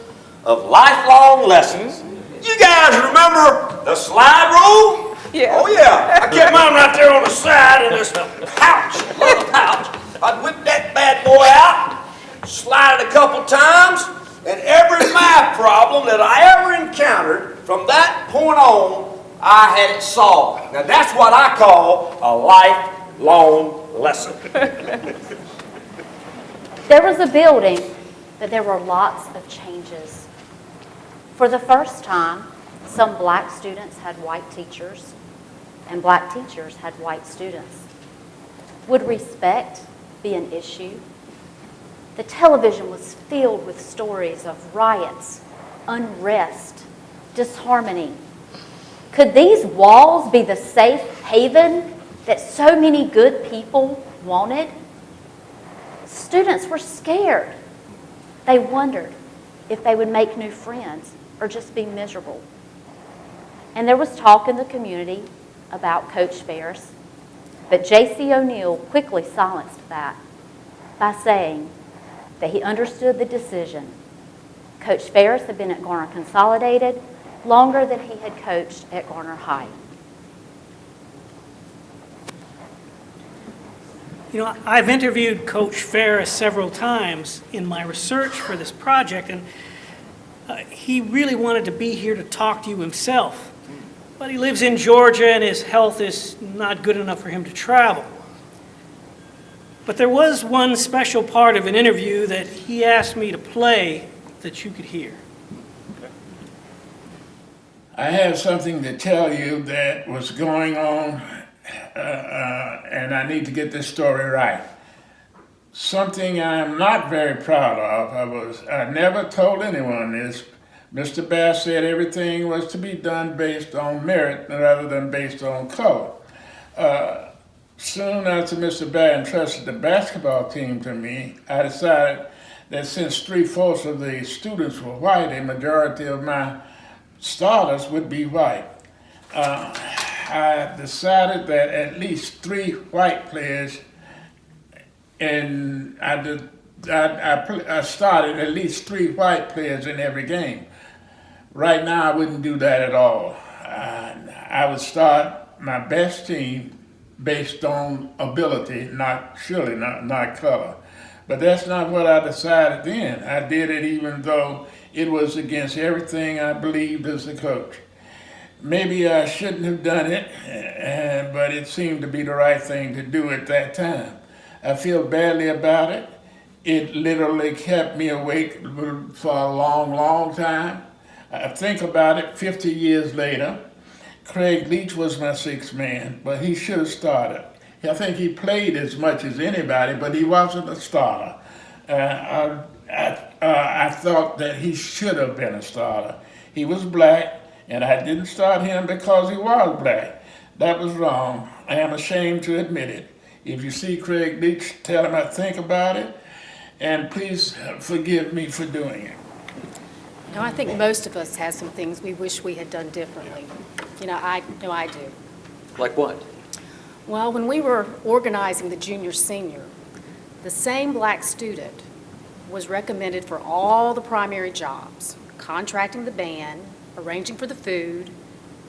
of lifelong lessons. You guys remember the slide rule? Yeah. Oh yeah, I kept mine right there on the side in this pouch, little pouch. I'd whip that bad boy out, slide it a couple times, and every math problem that I ever encountered from that point on, I had it solved. Now that's what I call a lifelong lesson. There was a building, but there were lots of changes. For the first time, some black students had white teachers, and black teachers had white students. Would respect be an issue? The television was filled with stories of riots, unrest, disharmony. Could these walls be the safe haven that so many good people wanted? Students were scared. They wondered if they would make new friends or just be miserable. And there was talk in the community about Coach Ferris, but J.C. O'Neill quickly silenced that by saying that he understood the decision. Coach Ferris had been at Garner Consolidated longer than he had coached at Garner High. You know, I've interviewed Coach Ferris several times in my research for this project, and he really wanted to be here to talk to you himself. But he lives in Georgia, and his health is not good enough for him to travel. But there was one special part of an interview that he asked me to play that you could hear. I have something to tell you that was going on, and I need to get this story right. Something I'm not very proud of. I never told anyone this. Mr. Bass said everything was to be done based on merit rather than based on color. Soon after Mr. Bass entrusted the basketball team to me, I decided that since 3/4 of the students were white, a majority of my starters would be white. I decided that at least 3 white players, and I started at least 3 white players in every game. Right now, I wouldn't do that at all. I would start my best team based on ability, not color. But that's not what I decided then. I did it even though it was against everything I believed as a coach. Maybe I shouldn't have done it, but it seemed to be the right thing to do at that time. I feel badly about it. it literally kept me awake for a long, long time. I think about it 50 years later. Craig Leach was my sixth man, but he should have started. I think he played as much as anybody, but he wasn't a starter. I thought that he should have been a starter. He was black, and I didn't start him because he was black. That was wrong. I am ashamed to admit it. If you see Craig Leach, tell him I think about it, and please forgive me for doing it. No, I think most of us have some things we wish we had done differently. I do. Like what? Well, when we were organizing the junior-senior, the same black student was recommended for all the primary jobs, contracting the band, arranging for the food,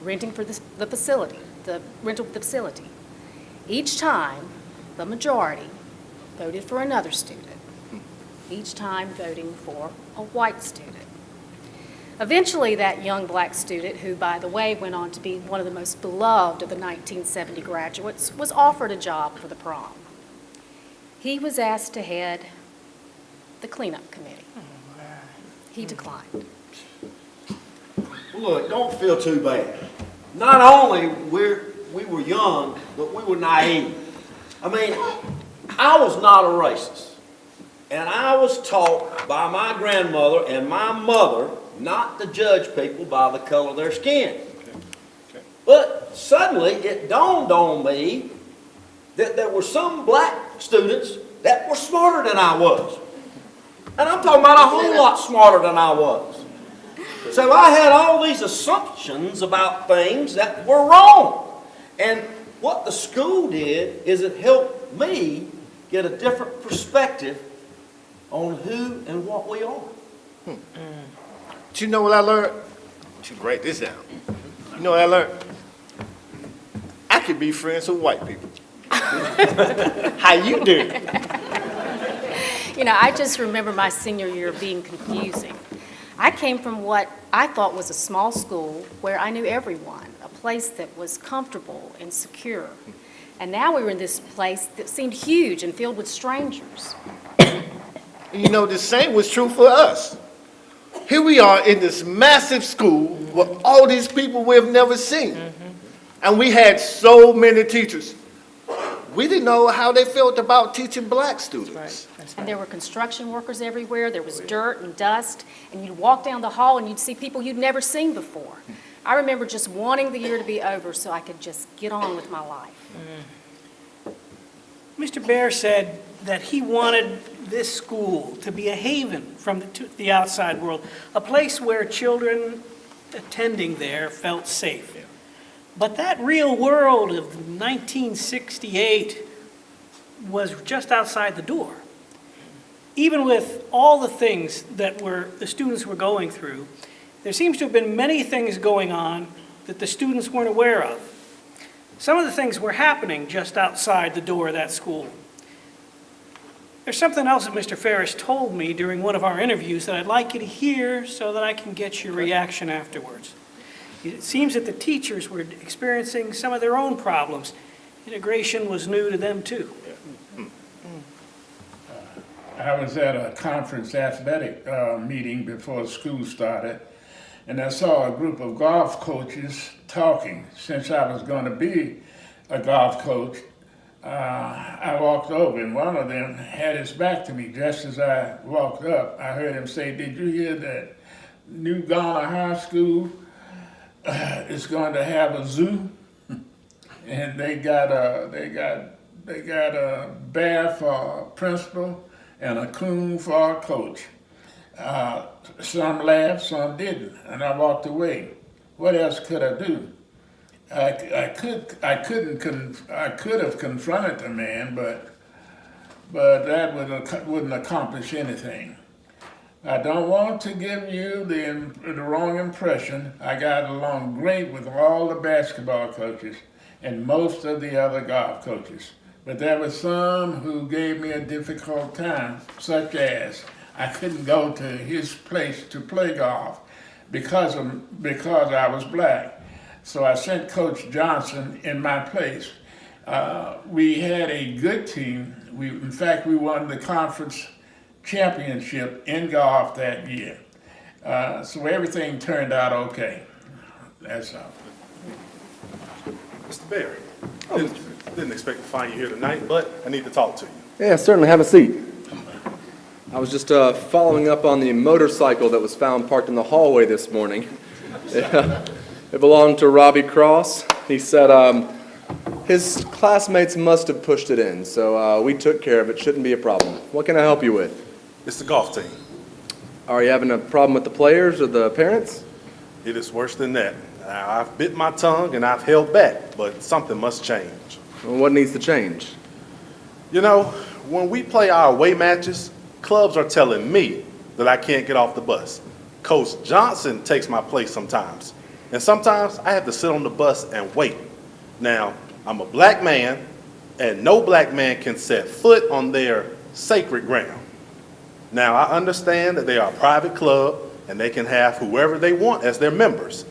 renting for the facility, the rental of the facility. Each time, the majority voted for another student, each time voting for a white student. Eventually, that young black student, who, by the way, went on to be one of the most beloved of the 1970 graduates, was offered a job for the prom. He was asked to head the cleanup committee. He declined. Look, don't feel too bad. Not only we were young, but we were naive. I mean, I was not a racist. And I was taught by my grandmother and my mother not to judge people by the color of their skin. But suddenly it dawned on me that there were some black students that were smarter than I was. And I'm talking about a whole lot smarter than I was. So I had all these assumptions about things that were wrong. And what the school did is it helped me get a different perspective on who and what we are. Do you know what I learned? You should write this down. You know what I learned? I could be friends with white people. How you do? I just remember my senior year being confusing. I came from what I thought was a small school where I knew everyone, a place that was comfortable and secure. And now we were in this place that seemed huge and filled with strangers. The same was true for us. Here we are in this massive school with all these people we've never seen. And we had so many teachers. We didn't know how they felt about teaching black students. And there were construction workers everywhere. There was dirt and dust. And you'd walk down the hall and you'd see people you'd never seen before. I remember just wanting the year to be over so I could just get on with my life. Mr. Baer said that he wanted this school to be a haven from the outside world, a place where children attending there felt safe. But that real world of 1968 was just outside the door. Even with all the things that the students were going through, there seems to have been many things going on that the students weren't aware of. Some of the things were happening just outside the door of that school. There's something else that Mr. Ferris told me during one of our interviews that I'd like you to hear so that I can get your reaction afterwards. It seems that the teachers were experiencing some of their own problems. Integration was new to them too. I was at a conference athletic meeting before school started, and I saw a group of golf coaches talking. Since I was going to be a golf coach, I walked over, and one of them had his back to me. Just as I walked up, I heard him say, "Did you hear that New Garner High School is going to have a zoo, and they got a bear for a principal and a coon for a coach." Some laughed, some didn't, and I walked away. What else could I do? I could have confronted the man, but that wouldn't accomplish anything. I don't want to give you the wrong impression. I got along great with all the basketball coaches and most of the other golf coaches. But there were some who gave me a difficult time, such as I couldn't go to his place to play golf because I was black. So I sent Coach Johnson in my place. We had a good team. In fact, we won the conference championship in golf that year. So everything turned out okay. That's all. Mr. Bear, didn't expect to find you here tonight, but I need to talk to you. Yeah, certainly. Have a seat. I was just following up on the motorcycle that was found parked in the hallway this morning. It belonged to Robbie Cross. He said his classmates must have pushed it in, so we took care of it. Shouldn't be a problem. What can I help you with? It's the golf team. Are you having a problem with the players or the parents? It is worse than that. I've bit my tongue and I've held back, but something must change. Well, what needs to change? You know, when we play our away matches, clubs are telling me that I can't get off the bus. Coach Johnson takes my place sometimes. And sometimes I have to sit on the bus and wait. Now, I'm a black man, and no black man can set foot on their sacred ground. Now, I understand that they are a private club, and they can have whoever they want as their members.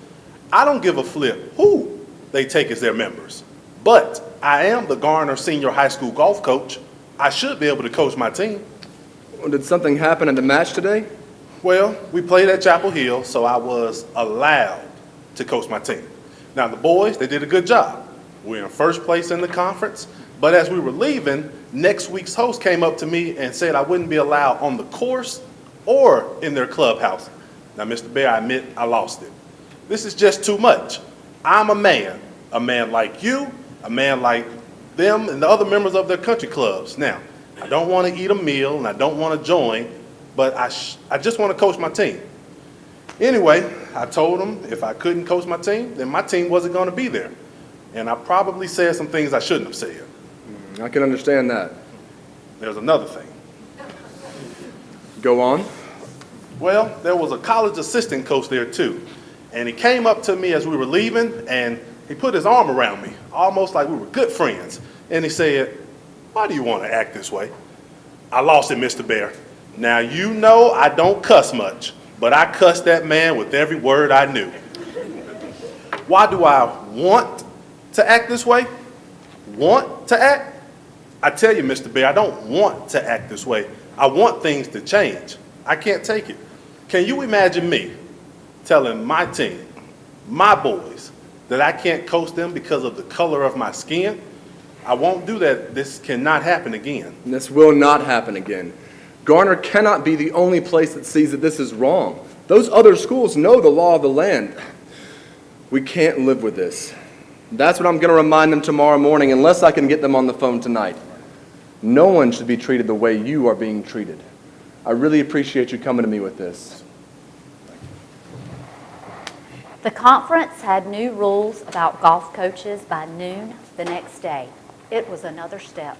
I don't give a flip who they take as their members. But I am the Garner Senior High School golf coach. I should be able to coach my team. Well, did something happen at the match today? Well, we played at Chapel Hill, so I was allowed to coach my team. Now, the boys, they did a good job. We're in first place in the conference, but as we were leaving, next week's host came up to me and said I wouldn't be allowed on the course or in their clubhouse. Now, Mr. Bear, I admit I lost it. This is just too much. I'm a man like you, a man like them and the other members of their country clubs. Now, I don't want to eat a meal and I don't want to join, but I just want to coach my team. Anyway, I told them if I couldn't coach my team, then my team wasn't going to be there. And I probably said some things I shouldn't have said. I can understand that. There's another thing. Go on. Well, there was a college assistant coach there too. And he came up to me as we were leaving and he put his arm around me, almost like we were good friends. And he said, "Why do you want to act this way?" I lost it, Mr. Bear. Now, you know I don't cuss much, but I cussed that man with every word I knew. Why do I want to act this way? Want to act? I tell you, Mr. Bear, I don't want to act this way. I want things to change. I can't take it. Can you imagine me telling my team, my boys, that I can't coach them because of the color of my skin? I won't do that. This cannot happen again. This will not happen again. Garner cannot be the only place that sees that this is wrong. Those other schools know the law of the land. We can't live with this. That's what I'm going to remind them tomorrow morning, unless I can get them on the phone tonight. No one should be treated the way you are being treated. I really appreciate you coming to me with this. The conference had new rules about golf coaches by noon the next day. It was another step.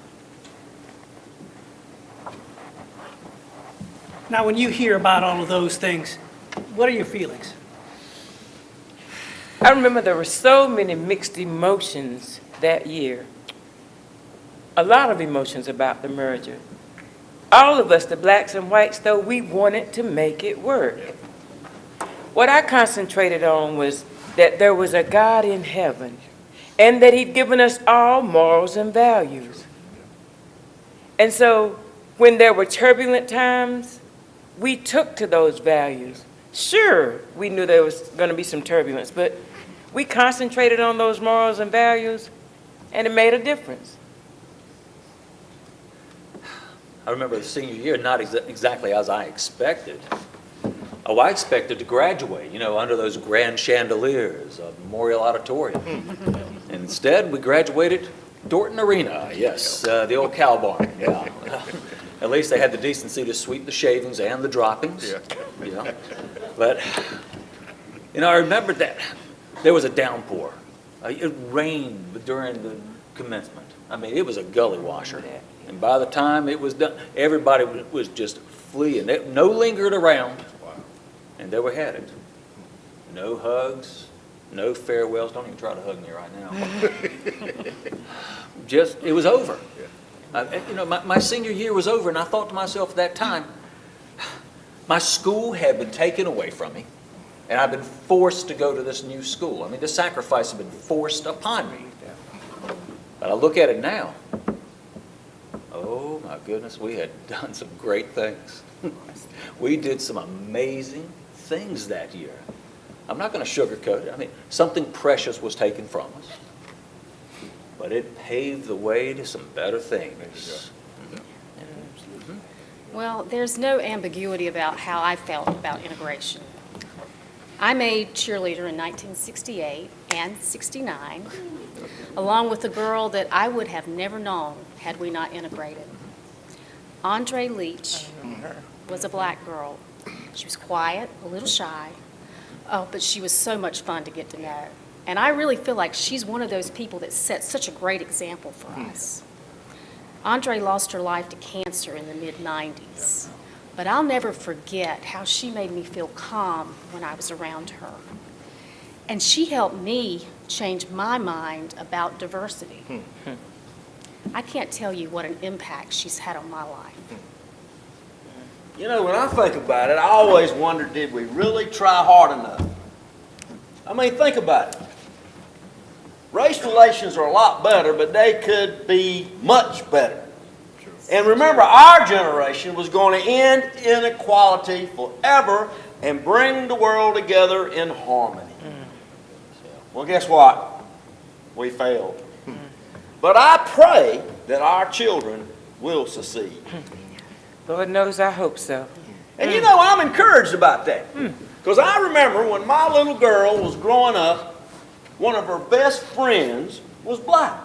Now, when you hear about all of those things, what are your feelings? I remember there were so many mixed emotions that year. A lot of emotions about the merger. All of us, the blacks and whites, though, we wanted to make it work. What I concentrated on was that there was a God in heaven and that he'd given us all morals and values. And so when there were turbulent times, we took to those values. Sure, we knew there was going to be some turbulence, but we concentrated on those morals and values, and it made a difference. I remember the senior year, not exactly as I expected. Oh, I expected to graduate, under those grand chandeliers of Memorial Auditorium. And instead, we graduated Dorton Arena, yes, the old cow barn, yeah. At least they had the decency to sweep the shavings and the droppings. Yeah. But, I remembered that there was a downpour. It rained during the commencement. I mean, it was a gully washer. And by the time it was done, everybody was just fleeing. No lingered around. And there we had it. No hugs, no farewells. Don't even try to hug me right now. It was over. My senior year was over, and I thought to myself at that time, my school had been taken away from me, and I've been forced to go to this new school. I mean, the sacrifice had been forced upon me. But I look at it now. Oh, my goodness, we had done some great things. We did some amazing things that year. I'm not going to sugarcoat it. I mean, something precious was taken from us, but it paved the way to some better things. Well, there's no ambiguity about how I felt about integration. I made cheerleader in 1968 and 69, along with a girl that I would have never known had we not integrated. Andre Leach was a black girl. She was quiet, a little shy, but she was so much fun to get to know. And I really feel like she's one of those people that set such a great example for us. Andre lost her life to cancer in the mid-90s, but I'll never forget how she made me feel calm when I was around her. And she helped me change my mind about diversity. I can't tell you what an impact she's had on my life. You know, when I think about it, I always wonder, did we really try hard enough? I mean, think about it. Race relations are a lot better, but they could be much better. And remember, our generation was going to end inequality forever and bring the world together in harmony. Well, guess what? We failed. But I pray that our children will succeed. Lord knows I hope so. And you know, I'm encouraged about that. Because I remember when my little girl was growing up, one of her best friends was black.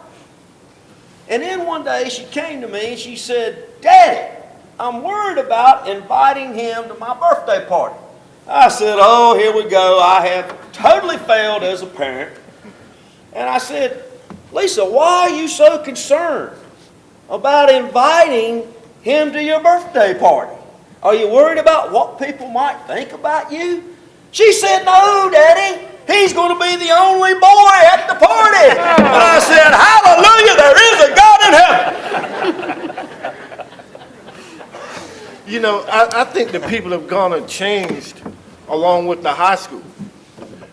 And then one day she came to me and she said, "Daddy, I'm worried about inviting him to my birthday party." I said, "Oh, here we go. I have totally failed as a parent." And I said, "Lisa, why are you so concerned about inviting him to your birthday party? Are you worried about what people might think about you?" She said, "No, Daddy. He's going to be the only boy at the party." And I said, "Hallelujah, there is a God in heaven." You know, I think the people of Ghana changed along with the high school.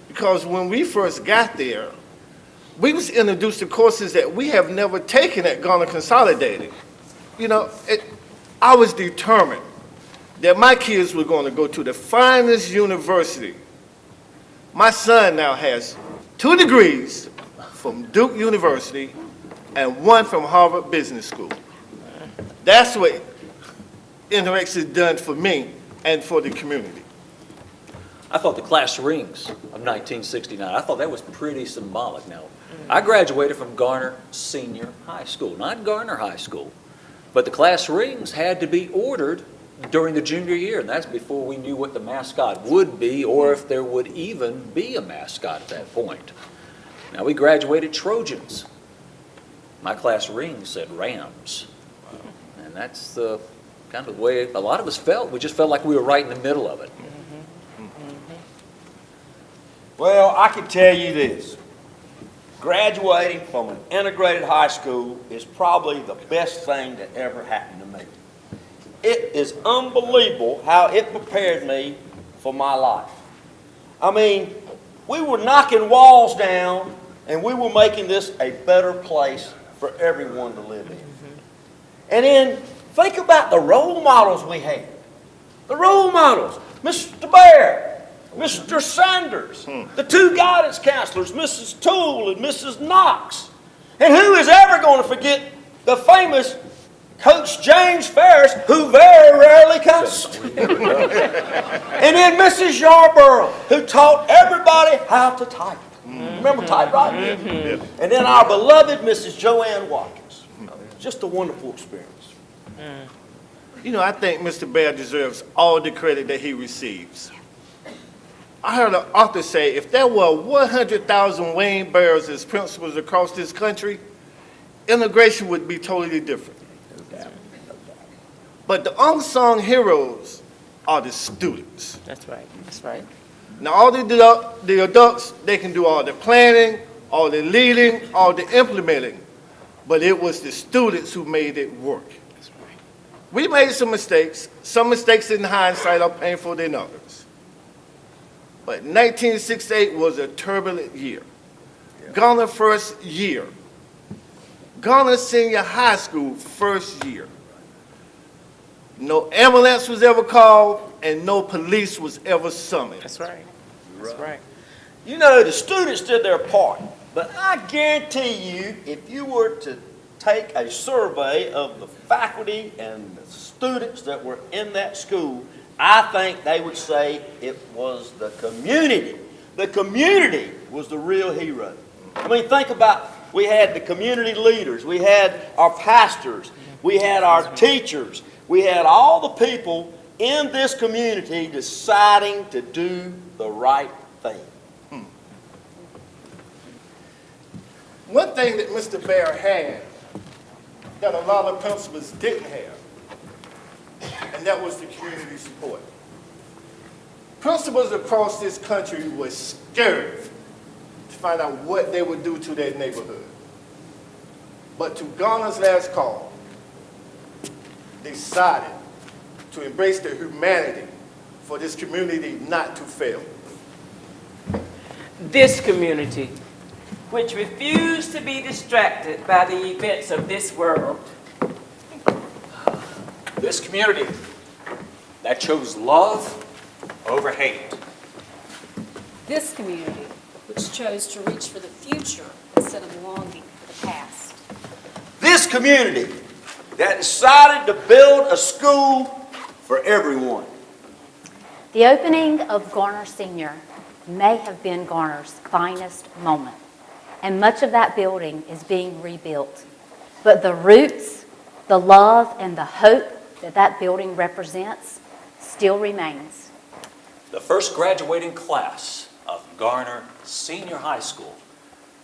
Because when we first got there, we was introduced to courses that we have never taken at Ghana Consolidated. You know, I was determined that my kids were going to go to the finest university. My son now has 2 degrees from Duke University and 1 from Harvard Business School. That's what Interact has done for me and for the community. I thought the class rings of 1969, I thought that was pretty symbolic. Now, I graduated from Garner Senior High School, not Garner High School, but the class rings had to be ordered during the junior year, and that's before we knew what the mascot would be or if there would even be a mascot at that point. Now, we graduated Trojans. My class ring said Rams, and that's the kind of the way a lot of us felt. We just felt like we were right in the middle of it. Well, I can tell you this. Graduating from an integrated high school is probably the best thing that ever happened to me. It is unbelievable how it prepared me for my life. I mean, we were knocking walls down and we were making this a better place for everyone to live in. And then think about the role models we had. The role models, Mr. Bear, Mr. Sanders, the 2 guidance counselors, Mrs. Toole and Mrs. Knox. And who is ever going to forget the famous Coach James Ferris, who very rarely cussed. And then Mrs. Yarborough, who taught everybody how to type. Remember typewriting? And then our beloved Mrs. Joanne Watkins. Just a wonderful experience. You know, I think Mr. Bear deserves all the credit that he receives. I heard an author say, if there were 100,000 Wayne Bears as principals across this country, integration would be totally different. But the unsung heroes are the students. That's right. That's right. Now, all the adults, they can do all the planning, all the leading, all the implementing, but it was the students who made it work. We made some mistakes. Some mistakes in hindsight are painful than others. But 1968 was a turbulent year. Ghana first year. Ghana Senior High School first year. No ambulance was ever called, and no police was ever summoned. That's right. That's right. You know, the students did their part, but I guarantee you, if you were to take a survey of the faculty and the students that were in that school, I think they would say it was the community. The community was the real hero. I mean, think about, we had the community leaders, we had our pastors, we had our teachers, we had all the people in this community deciding to do the right thing. One thing that Mr. Bear had that a lot of principals didn't have, and that was the community support. Principals across this country were scared to find out what they would do to their neighborhood. But to Garner's last call, they decided to embrace the humanity for this community not to fail. This community, which refused to be distracted by the events of this world. This community that chose love over hate. This community, which chose to reach for the future instead of longing for the past. This community that decided to build a school for everyone. The opening of Garner Senior may have been Garner's finest moment, and much of that building is being rebuilt. But the roots, the love, and the hope that that building represents still remains. The first graduating class of Garner Senior High School,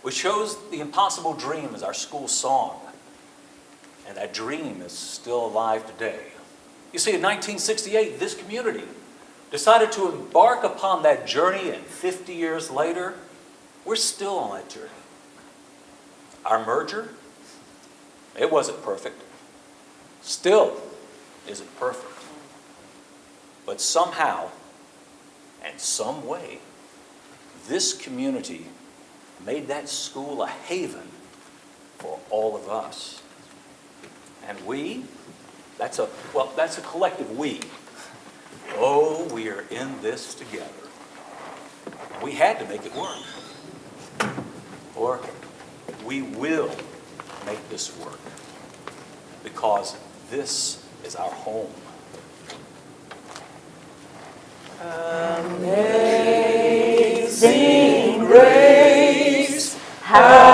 which chose the impossible dream as our school song. And that dream is still alive today. You see, in 1968, this community decided to embark upon that journey, and 50 years later, we're still on that journey. Our merger, it wasn't perfect. Still isn't perfect. But somehow, and some way, this community made that school a haven for all of us. And we, that's a collective we. Oh, we are in this together. And we had to make it work. Or we will make this work. Because this is our home. Amazing grace, how